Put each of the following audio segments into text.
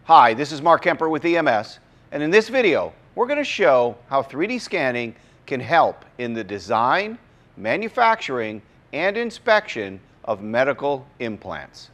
Hi, this is Mark Kemper with EMS, and in this video, we're going to show how 3D scanning can help in the design, manufacturing, and inspection of medical implants.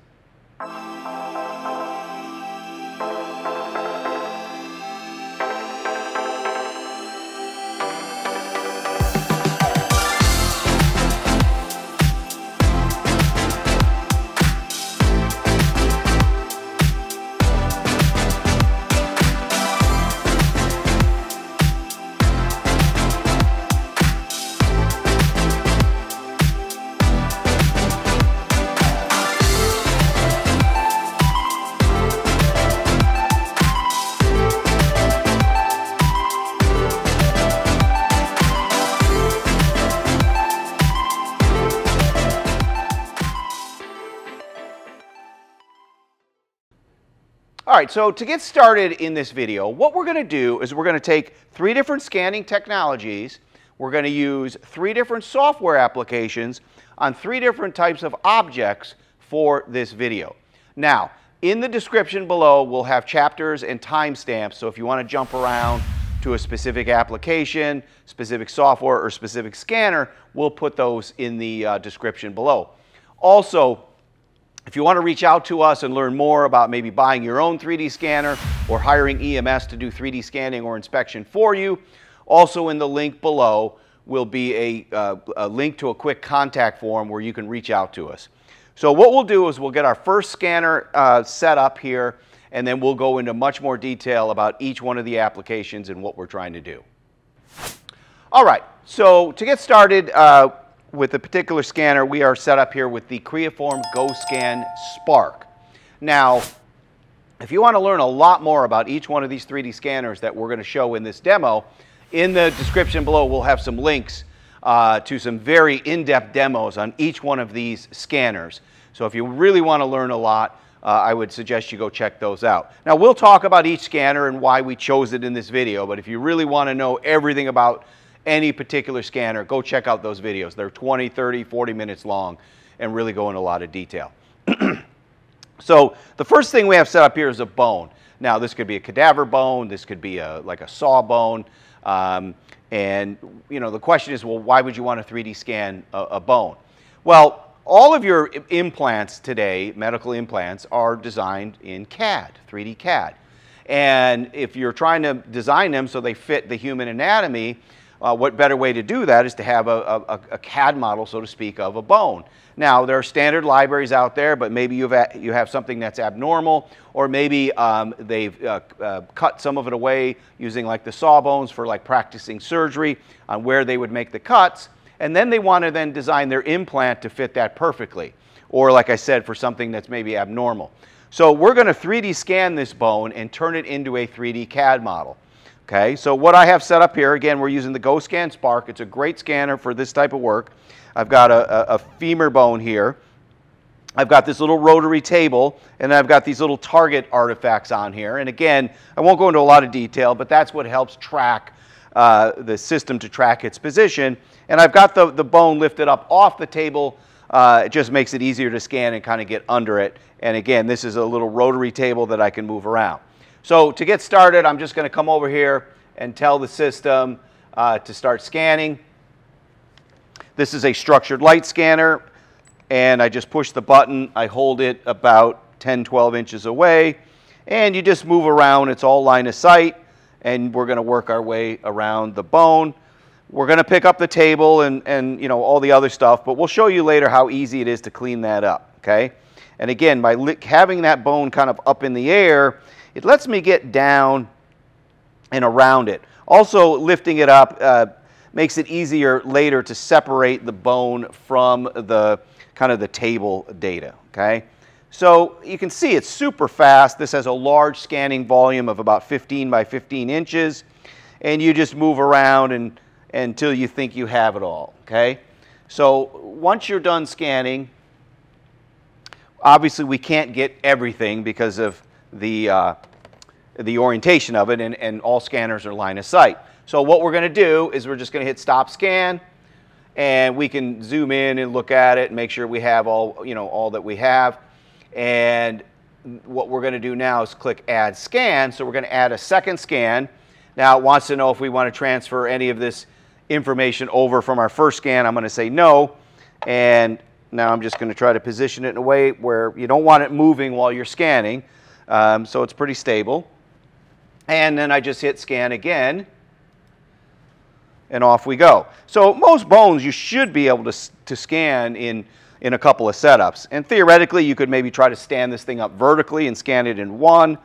All right, so to get started in this video, what we're going to do is we're going to take 3 different scanning technologies. We're going to use 3 different software applications on 3 different types of objects for this video. Now, in the description below, we'll have chapters and timestamps, so if you want to jump around to a specific application, specific software, or specific scanner, we'll put those in the description below. Also, if you want to reach out to us and learn more about maybe buying your own 3D scanner or hiring EMS to do 3D scanning or inspection for you, also in the link below will be a link to a quick contact form where you can reach out to us. So what we'll do is we'll get our first scanner set up here, and then we'll go into much more detail about each one of the applications and what we're trying to do. All right, so to get started, with a particular scanner, we are set up here with the Creaform GOScan Spark. Now, if you want to learn a lot more about each one of these 3D scanners that we're going to show in this demo, in the description below we'll have some links to some very in-depth demos on each one of these scanners. So if you really want to learn a lot, I would suggest you go check those out. Now, we'll talk about each scanner and why we chose it in this video, but if you really want to know everything about any particular scanner, go check out those videos. They're 20, 30, 40 minutes long and really go into a lot of detail. So the first thing we have set up here is a bone. Now, this could be a cadaver bone, this could be like a saw bone, and you know, the question is, well, why would you want to 3D scan a bone? Well, all of your implants today, medical implants, are designed in CAD, 3D CAD. And if you're trying to design them so they fit the human anatomy, what better way to do that is to have a CAD model, so to speak, of a bone. Now, there are standard libraries out there, but maybe you have something that's abnormal, or maybe they've cut some of it away using like the sawbones for like practicing surgery on where they would make the cuts, and then they want to then design their implant to fit that perfectly, or like I said, for something that's maybe abnormal. So we're going to 3D scan this bone and turn it into a 3D CAD model. Okay, so what I have set up here, again, we're using the GOScan Spark. It's a great scanner for this type of work. I've got a femur bone here. I've got this little rotary table, and I've got these little target artifacts on here. And again, I won't go into a lot of detail, but that's what helps track the system to track its position. And I've got the bone lifted up off the table. It just makes it easier to scan and kind of get under it. And again, this is a little rotary table that I can move around. So to get started, I'm just going to come over here and tell the system to start scanning. This is a structured light scanner, and I just push the button. I hold it about 10, 12 inches away, and you just move around. It's all line of sight, and we're going to work our way around the bone. We're going to pick up the table and you know, all the other stuff, but we'll show you later how easy it is to clean that up, okay? And again, by having that bone kind of up in the air, it lets me get down and around it. Also, lifting it up makes it easier later to separate the bone from the kind of the table data, okay? So you can see it's super fast. This has a large scanning volume of about 15 by 15 inches, and you just move around until you think you have it all, okay? So once you're done scanning, obviously we can't get everything because of the orientation of it, and all scanners are line of sight. So what we're going to do is we're just going to hit stop scan, and we can zoom in and look at it and make sure we have all, you know, all that we have. And what we're going to do now is click Add Scan. So we're going to add a second scan. Now it wants to know if we want to transfer any of this information over from our first scan. I'm going to say no. And now I'm just going to try to position it in a way where you don't want it moving while you're scanning. So it's pretty stable. And then I just hit scan again. And off we go. So most bones you should be able to scan in a couple of setups. And theoretically, you could maybe try to stand this thing up vertically and scan it in one.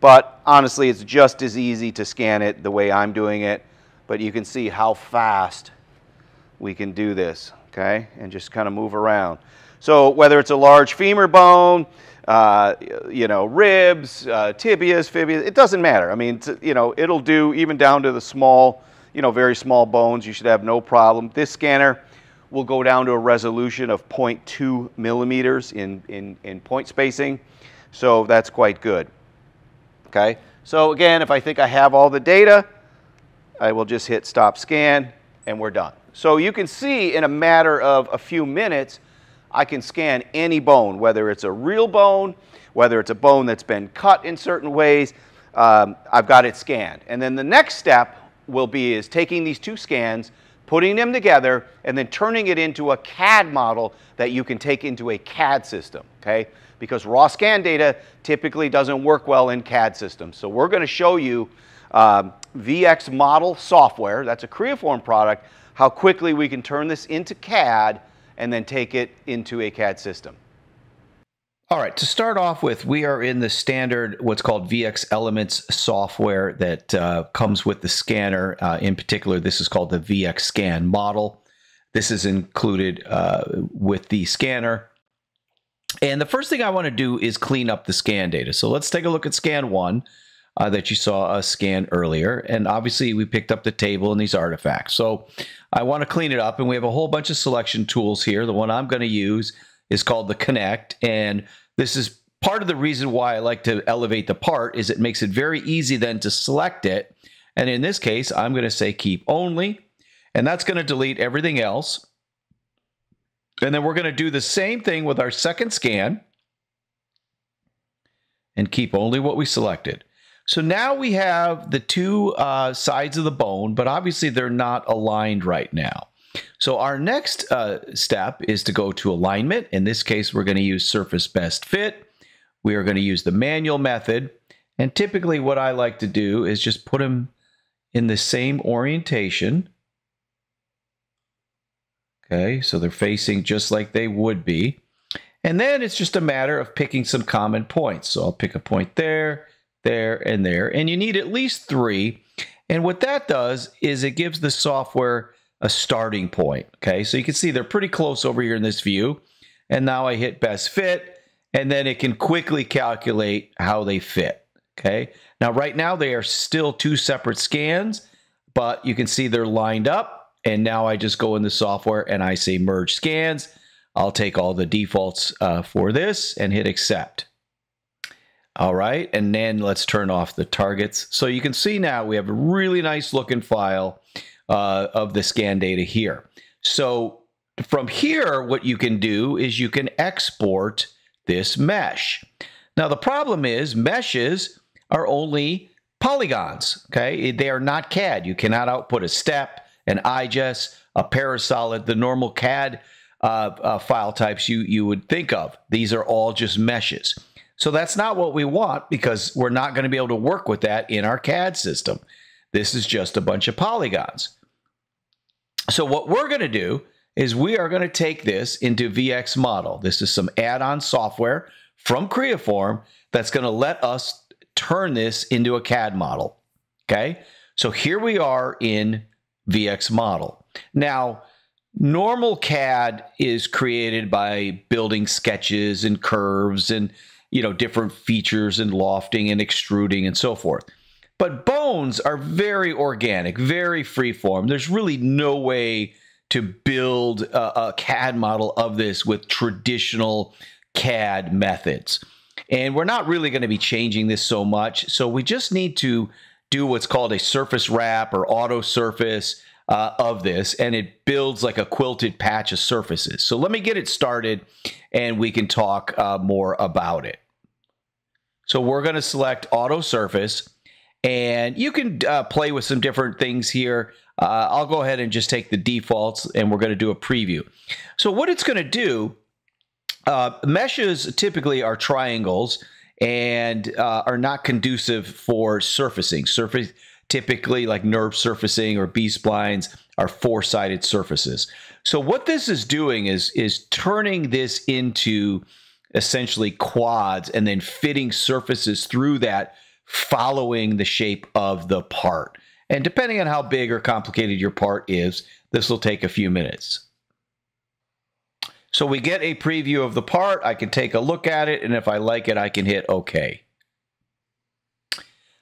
But honestly, it's just as easy to scan it the way I'm doing it. But you can see how fast we can do this, okay? And just kind of move around. So whether it's a large femur bone, you know, ribs, tibias, fibulas, it doesn't matter. I mean, you know, it'll do even down to the small, you know, very small bones. You should have no problem. This scanner will go down to a resolution of 0.2 millimeters in point spacing. So that's quite good. Okay. So again, if I think I have all the data, I will just hit stop scan and we're done. So you can see in a matter of a few minutes, I can scan any bone, whether it's a real bone, whether it's a bone that's been cut in certain ways. I've got it scanned. And then the next step will be is taking these two scans, putting them together, and then turning it into a CAD model that you can take into a CAD system, okay? Because raw scan data typically doesn't work well in CAD systems. So we're going to show you VXModel software, that's a Creaform product, how quickly we can turn this into CAD and then take it into a CAD system. All right, to start off with, we are in the standard, what's called VX Elements software that comes with the scanner. In particular, this is called the VXScan model. This is included with the scanner. And the first thing I want to do is clean up the scan data. So let's take a look at scan 1 that you saw us scan earlier. And obviously, we picked up the table and these artifacts. So I want to clean it up, and we have a whole bunch of selection tools here. The one I'm going to use is called the Connect, and this is part of the reason why I like to elevate the part is it makes it very easy then to select it. And in this case, I'm going to say keep only, and that's going to delete everything else. And then we're going to do the same thing with our second scan and keep only what we selected. So now we have the two sides of the bone, but obviously they're not aligned right now. So our next step is to go to alignment. In this case, we're going to use surface best fit. We are going to use the manual method. And typically what I like to do is just put them in the same orientation. Okay, so they're facing just like they would be. And then it's just a matter of picking some common points. So I'll pick a point there, there, and there. And you need at least 3. And what that does is it gives the software a starting point. Okay, so you can see they're pretty close over here in this view. And now I hit best fit, and then it can quickly calculate how they fit. Okay, now right now they are still 2 separate scans, but you can see they're lined up. And now I just go in the software and I say merge scans. I'll take all the defaults for this and hit accept. All right, and then let's turn off the targets. So you can see now we have a really nice looking file of the scan data here. So from here, what you can do is you can export this mesh. Now the problem is meshes are only polygons, okay? They are not CAD. You cannot output a step, an IGES, a parasolid, the normal CAD file types you would think of. These are all just meshes. So that's not what we want because we're not going to be able to work with that in our CAD system. This is just a bunch of polygons. So what we're going to do is we are going to take this into VXModel. This is some add-on software from Creaform that's going to let us turn this into a CAD model. Okay, so here we are in VXModel. Now, normal CAD is created by building sketches and curves and different features and lofting and extruding and so forth. But bones are very organic, very freeform. There's really no way to build a CAD model of this with traditional CAD methods. And we're not really going to be changing this so much. So we just need to do what's called a surface wrap or auto surface of this, and it builds like a quilted patch of surfaces. So let me get it started and we can talk more about it. So we're going to select Auto Surface, and you can play with some different things here. I'll go ahead and just take the defaults, and we're going to do a preview. So what it's going to do, meshes typically are triangles and are not conducive for surfacing. Typically, like NURB surfacing or B-splines, are four-sided surfaces. So what this is doing is turning this into essentially quads and then fitting surfaces through that, following the shape of the part. And depending on how big or complicated your part is, this will take a few minutes. So we get a preview of the part. I can take a look at it, and if I like it, I can hit OK.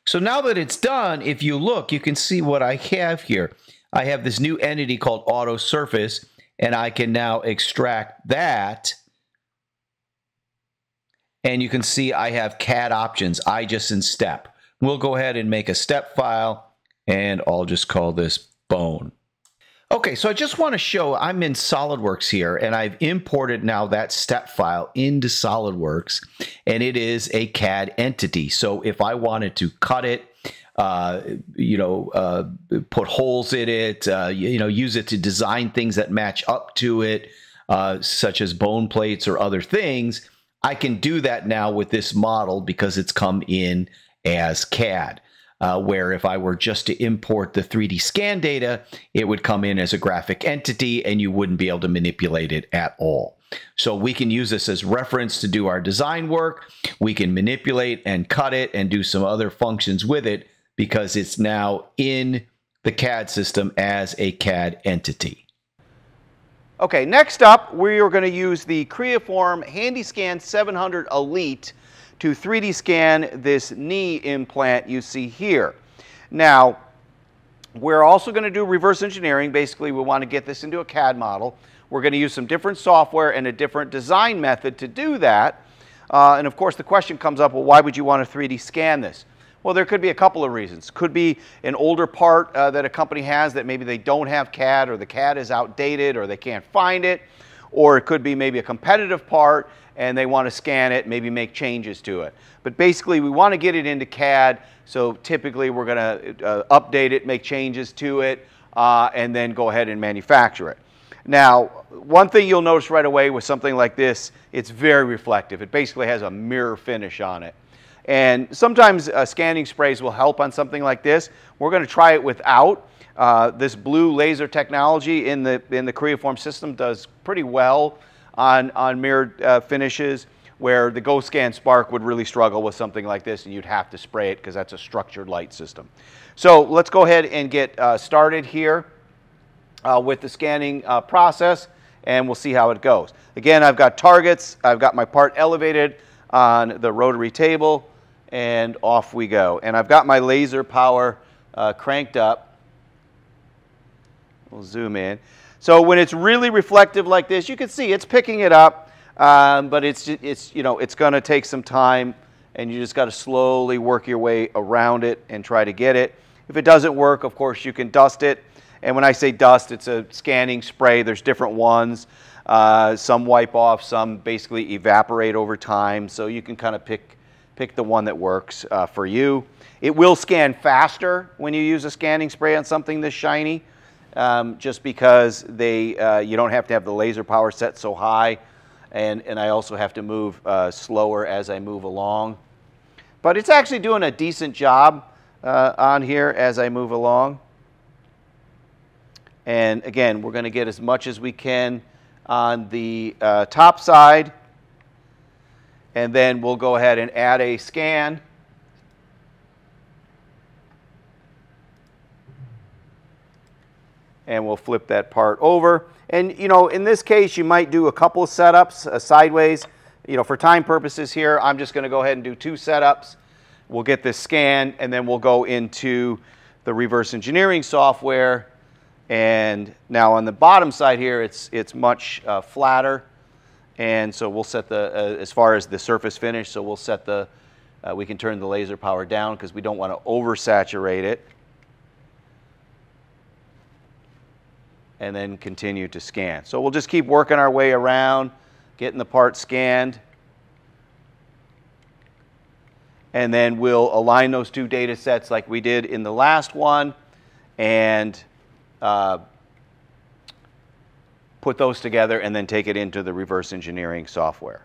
So now that it's done, if you look, you can see what I have here. I have this new entity called Auto Surface, and I can now extract that. And you can see I have CAD options, IGES and step. We'll go ahead and make a step file, and I'll just call this bone. Okay, so I just want to show I'm in SolidWorks here, and I've imported now that step file into SolidWorks, and it is a CAD entity. So if I wanted to cut it, put holes in it, use it to design things that match up to it, such as bone plates or other things, I can do that now with this model because it's come in as CAD. Where if I were just to import the 3D scan data, it would come in as a graphic entity and you wouldn't be able to manipulate it at all. So we can use this as reference to do our design work. We can manipulate and cut it and do some other functions with it because it's now in the CAD system as a CAD entity. Okay, next up, we are going to use the Creaform HandySCAN 700 Elite to 3D scan this knee implant you see here. Now, we're also going to do reverse engineering. Basically, we want to get this into a CAD model. We're going to use some different software and a different design method to do that. And of course, the question comes up, well, why would you want to 3D scan this? Well, there could be a couple of reasons. Could be an older part that a company has that maybe they don't have CAD, or the CAD is outdated, or they can't find it. Or it could be maybe a competitive part and they want to scan it, maybe make changes to it. But basically, we want to get it into CAD, so typically we're going to update it, make changes to it, and then go ahead and manufacture it. Now, one thing you'll notice right away with something like this, it's very reflective. It basically has a mirror finish on it. And sometimes scanning sprays will help on something like this. We're going to try it without. This blue laser technology in the Creaform system does pretty well on mirrored finishes, where the GOScan Spark would really struggle with something like this, and you'd have to spray it because that's a structured light system. So let's go ahead and get started here with the scanning process, and we'll see how it goes. Again, I've got targets. I've got my part elevated on the rotary table, and off we go. And I've got my laser power cranked up. We'll zoom in. So when it's really reflective like this, you can see it's picking it up, but it's going to take some time, and you just got to slowly work your way around it and try to get it. If it doesn't work, of course, you can dust it. And when I say dust, it's a scanning spray. There's different ones. Some wipe off, some basically evaporate over time. So you can kind of pick the one that works for you. It will scan faster when you use a scanning spray on something this shiny. Just because you don't have to have the laser power set so high, and I also have to move slower as I move along. But it's actually doing a decent job on here as I move along. And again, we're going to get as much as we can on the top side, and then we'll go ahead and add a scan. And we'll flip that part over. And in this case, you might do a couple of setups sideways. For time purposes here, I'm just going to go ahead and do 2 setups. We'll get this scanned, and then we'll go into the reverse engineering software. And now on the bottom side here, it's much flatter. And so we'll set as far as the surface finish, so we'll set we can turn the laser power down because we don't want to oversaturate it. And then continue to scan. So we'll just keep working our way around, getting the part scanned. and then we'll align those two data sets like we did in the last one, and put those together and then take it into the reverse engineering software.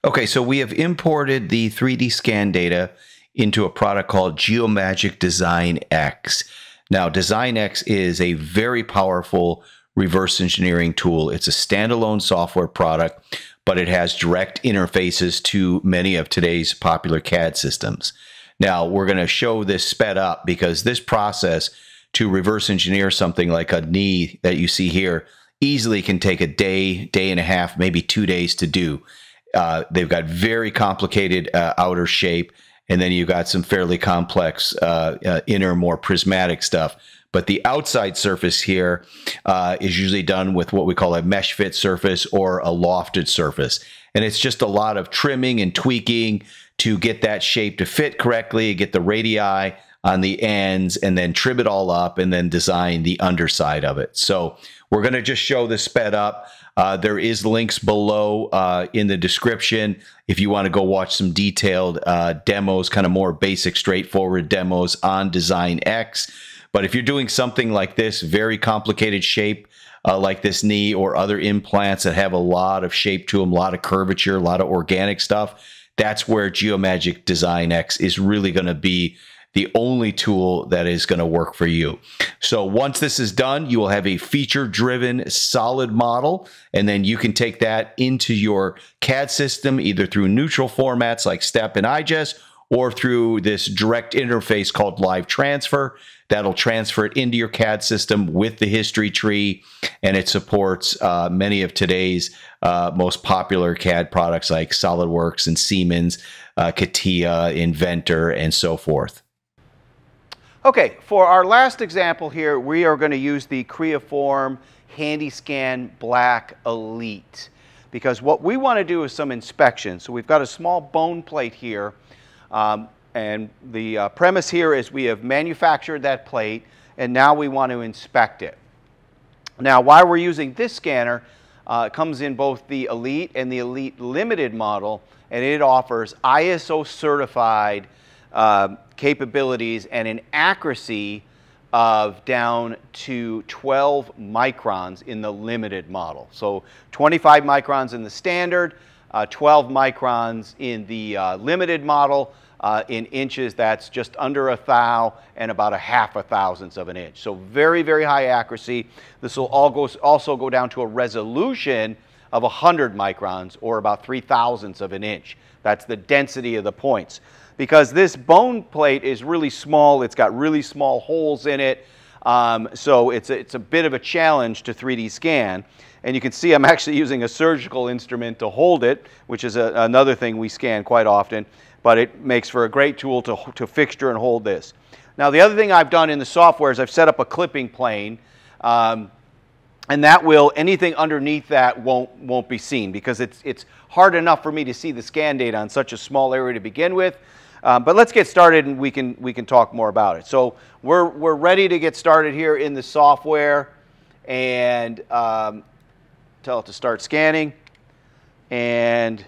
Okay, so we have imported the 3D scan data into a product called Geomagic Design X. Now, Design X is a very powerful reverse engineering tool. It's a standalone software product, but it has direct interfaces to many of today's popular CAD systems. Now, we're going to show this sped up because this process to reverse engineer something like a knee that you see here easily can take a day, day and a half, maybe 2 days to do. They've got very complicated outer shape, and then you've got some fairly complex inner, more prismatic stuff. But the outside surface here is usually done with what we call a mesh fit surface or a lofted surface. And it's just a lot of trimming and tweaking to get that shape to fit correctly, get the radii on the ends, and then trim it all up and then design the underside of it. So we're going to just show this sped up. There is links below in the description if you want to go watch some detailed demos, kind of more basic, straightforward demos on Design X. But if you're doing something like this, very complicated shape like this knee or other implants that have a lot of shape to them, a lot of curvature, a lot of organic stuff, that's where Geomagic Design X is really going to be the only tool that is going to work for you. So once this is done, you will have a feature-driven solid model, and then you can take that into your CAD system either through neutral formats like STEP and IGES or through this direct interface called Live Transfer. That'll transfer it into your CAD system with the history tree, and it supports many of today's most popular CAD products like SolidWorks and Siemens, CATIA, Inventor, and so forth. Okay, for our last example here, we are going to use the Creaform HandySCAN Black Elite, because what we want to do is some inspection. So we've got a small bone plate here, and the premise here is we have manufactured that plate, and now we want to inspect it. Now, why we're using this scanner, it comes in both the Elite and the Elite Limited model, and it offers ISO certified capabilities and an accuracy of down to 12 microns in the limited model. So 25 microns in the standard, 12 microns in the limited model. In inches, that's just under a thou and about a half a thousandth of an inch. So very, very high accuracy. This will also go down to a resolution of 100 microns or about 3/1000ths of an inch. That's the density of the points. Because this bone plate is really small, it's got really small holes in it, so it's a bit of a challenge to 3D scan. And you can see I'm actually using a surgical instrument to hold it, which is another thing we scan quite often, but it makes for a great tool to fixture and hold this. Now, the other thing I've done in the software is I've set up a clipping plane, and that will, anything underneath that won't be seen, because it's hard enough for me to see the scan data on such a small area to begin with. But let's get started, and we can talk more about it. So we're ready to get started here in the software, and tell it to start scanning. And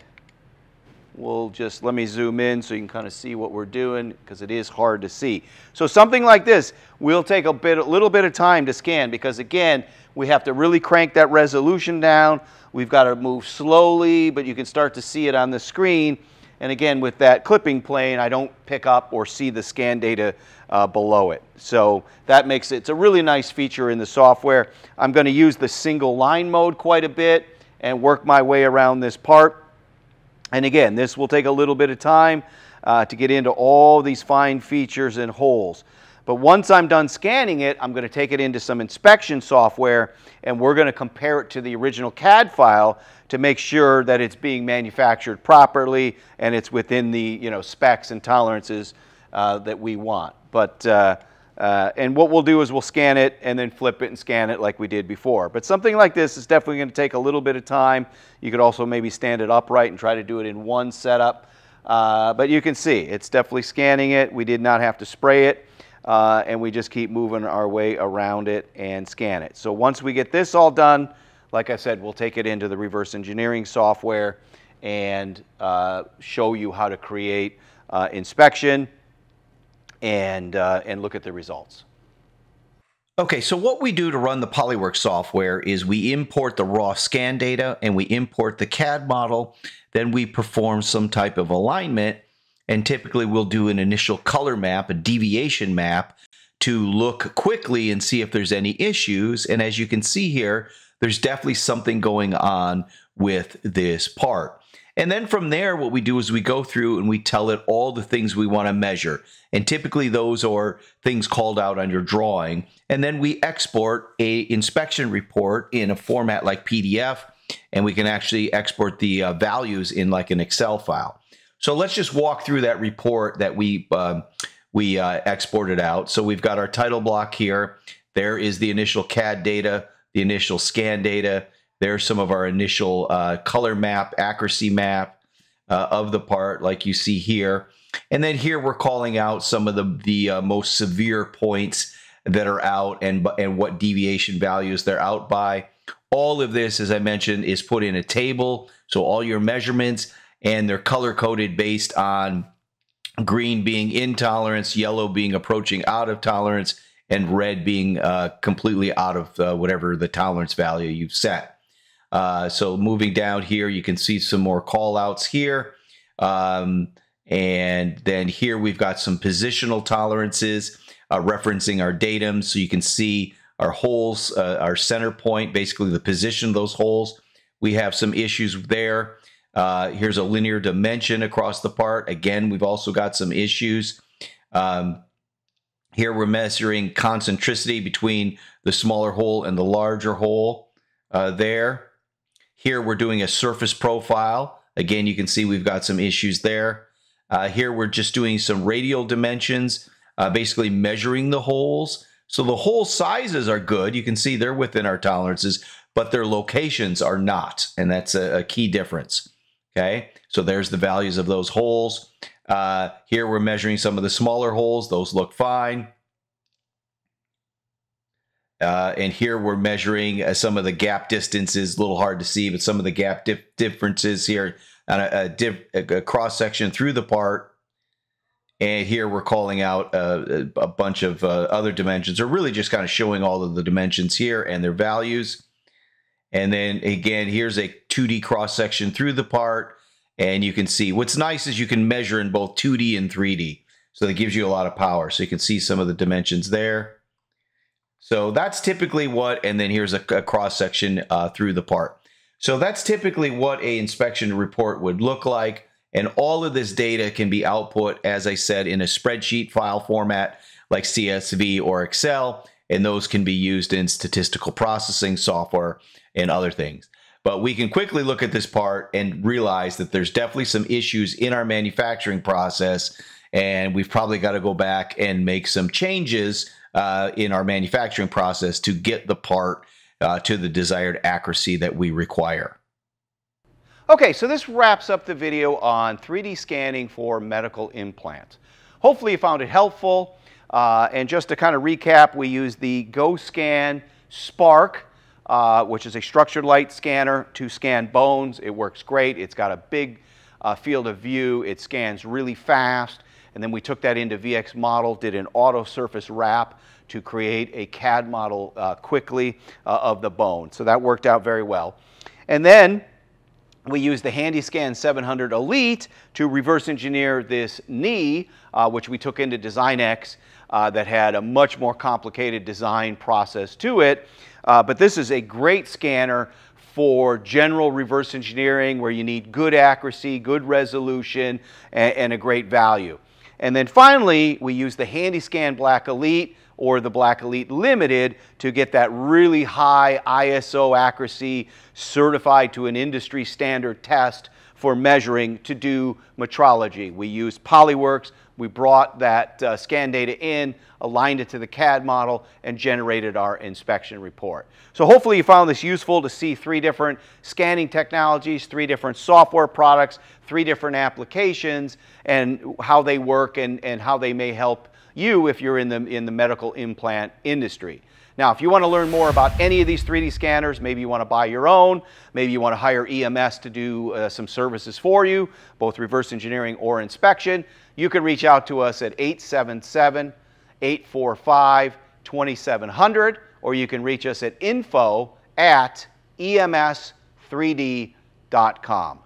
we'll just, let me zoom in so you can kind of see what we're doing, because it is hard to see. So something like this will take a little bit of time to scan, because again, we have to really crank that resolution down. We've got to move slowly, but you can start to see it on the screen. And again, with that clipping plane, I don't pick up or see the scan data below it. So that makes it, it's a really nice feature in the software. I'm going to use the single line mode quite a bit and work my way around this part. And again, this will take a little bit of time to get into all these fine features and holes. But once I'm done scanning it, I'm going to take it into some inspection software, and we're going to compare it to the original CAD file to make sure that it's being manufactured properly and it's within the specs and tolerances that we want. But and what we'll do is we'll scan it and then flip it and scan it like we did before. But something like this is definitely going to take a little bit of time. You could also maybe stand it upright and try to do it in one setup. But you can see it's definitely scanning it. We did not have to spray it. And we just keep moving our way around it and scan it. So once we get this all done, like I said, we'll take it into the reverse engineering software and show you how to create inspection and look at the results. Okay, so what we do to run the Polyworks software is we import the raw scan data and we import the CAD model. Then we perform some type of alignment, and typically we'll do an initial color map, a deviation map, to look quickly and see if there's any issues. And as you can see here, there's definitely something going on with this part. And then from there, what we do is we go through and we tell it all the things we want to measure. And typically those are things called out on your drawing. And then we export a inspection report in a format like PDF, and we can actually export the values in like an Excel file. So let's just walk through that report that we exported out. So we've got our title block here. There is the initial CAD data, the initial scan data. There's some of our initial color map, accuracy map of the part like you see here. And then here we're calling out some of the most severe points that are out and what deviation values they're out by. All of this, as I mentioned, is put in a table. So all your measurements, and they're color coded based on green being in tolerance, yellow being approaching out of tolerance, and red being completely out of whatever the tolerance value you've set. So moving down here, you can see some more call outs here. And then here we've got some positional tolerances referencing our datum. So you can see our holes, our center point, basically the position of those holes. We have some issues there. Here's a linear dimension across the part. Again, we've also got some issues. Here we're measuring concentricity between the smaller hole and the larger hole there. Here we're doing a surface profile. Again, you can see we've got some issues there. Here we're just doing some radial dimensions, basically measuring the holes. So the hole sizes are good. You can see they're within our tolerances, but their locations are not, and that's a key difference. Okay, so there's the values of those holes. Here we're measuring some of the smaller holes. Those look fine. And here we're measuring some of the gap distances. A little hard to see, but some of the gap differences here on a cross section through the part. And here we're calling out a bunch of other dimensions, or really just kind of showing all of the dimensions here and their values. And then again, here's a 2D cross section through the part. And you can see what's nice is you can measure in both 2D and 3D. So that gives you a lot of power. So you can see some of the dimensions there. So that's typically what, and then here's a cross section through the part. So that's typically what an inspection report would look like. And all of this data can be output, as I said, in a spreadsheet file format like CSV or Excel. And those can be used in statistical processing software and other things. But we can quickly look at this part and realize that there's definitely some issues in our manufacturing process, and we've probably got to go back and make some changes in our manufacturing process to get the part to the desired accuracy that we require. Okay, so this wraps up the video on 3D scanning for medical implants. Hopefully you found it helpful. And just to kind of recap, we use the GOScan Spark, which is a structured light scanner to scan bones. It works great. It's got a big field of view. It scans really fast. And then we took that into VXModel, did an auto surface wrap to create a CAD model quickly of the bone. So that worked out very well. And then we used the HandySCAN 700 Elite to reverse engineer this knee, which we took into Design X, that had a much more complicated design process to it. But this is a great scanner for general reverse engineering where you need good accuracy, good resolution, and a great value. And then finally, we use the HandySCAN Black Elite or the Black Elite Limited to get that really high ISO accuracy certified to an industry standard test for measuring to do metrology. We used Polyworks. We brought that scan data in, aligned it to the CAD model, and generated our inspection report. So hopefully you found this useful to see 3 different scanning technologies, 3 different software products, 3 different applications, and how they work and how they may help you if you're in the medical implant industry. Now, if you want to learn more about any of these 3D scanners, maybe you want to buy your own, maybe you want to hire EMS to do some services for you, both reverse engineering or inspection, you can reach out to us at 877-845-2700, or you can reach us at info@ems3d.com.